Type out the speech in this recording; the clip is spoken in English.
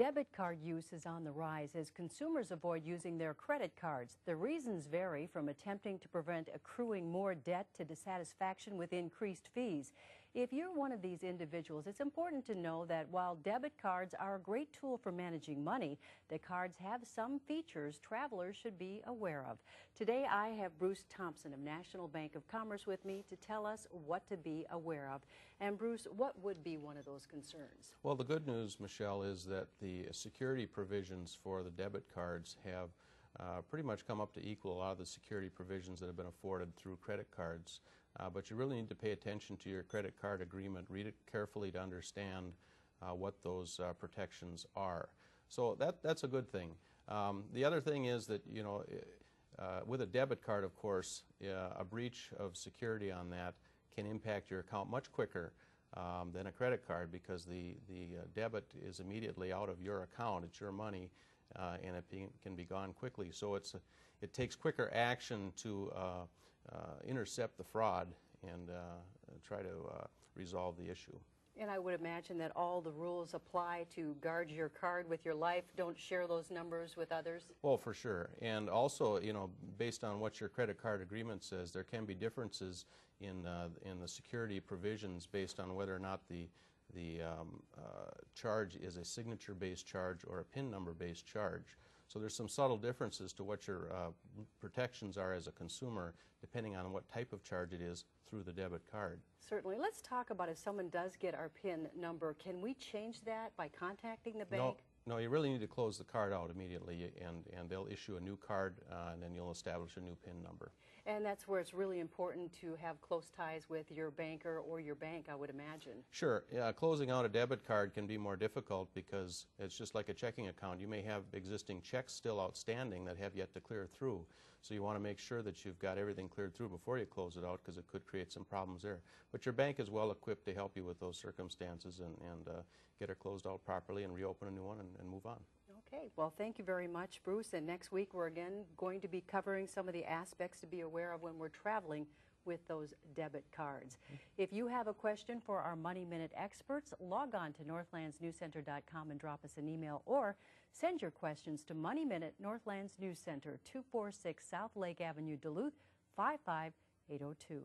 Debit card use is on the rise as consumers avoid using their credit cards. The reasons vary, from attempting to prevent accruing more debt to dissatisfaction with increased fees. If you're one of these individuals, it's important to know that while debit cards are a great tool for managing money, the cards have some features travelers should be aware of. Today I have Bruce Thompson of National Bank of Commerce with me to tell us what to be aware of. And Bruce, what would be one of those concerns? Well, the good news, Michelle, is that the security provisions for the debit cards have pretty much come up to equal a lot of the security provisions that have been afforded through credit cards. But you really need to pay attention to your credit card agreement, read it carefully to understand what those protections are. So that's a good thing. The other thing is that, you know, with a debit card, of course, a breach of security on that can impact your account much quicker than a credit card, because the debit is immediately out of your account. It's your money, and it can be gone quickly. So it takes quicker action to intercept the fraud and try to resolve the issue. And I would imagine that all the rules apply to guard your card with your life. Don't share those numbers with others. Well, for sure. And also, you know, based on what your credit card agreement says, there can be differences in the security provisions based on whether or not the charge is a signature-based charge or a PIN number-based charge. So there's some subtle differences to what your protections are as a consumer, depending on what type of charge it is through the debit card. Certainly. Let's talk about if someone does get our PIN number, can we change that by contacting the bank? No, you really need to close the card out immediately, and they'll issue a new card, and then you'll establish a new PIN number. And that's where it's really important to have close ties with your banker or your bank, I would imagine. Sure. Closing out a debit card can be more difficult because it's just like a checking account. You may have existing checks still outstanding that have yet to clear through. So you want to make sure that you've got everything cleared through before you close it out, because it could create some problems there. But your bank is well equipped to help you with those circumstances and get it closed out properly and reopen a new one and move on. Okay, well, thank you very much, Bruce. And next week we're again going to be covering some of the aspects to be aware of when we're traveling with those debit cards. If you have a question for our Money Minute experts, log on to northlandsnewscenter.com and drop us an email, or send your questions to Money Minute, Northlands News Center, 246 South Lake Avenue, Duluth, 55802.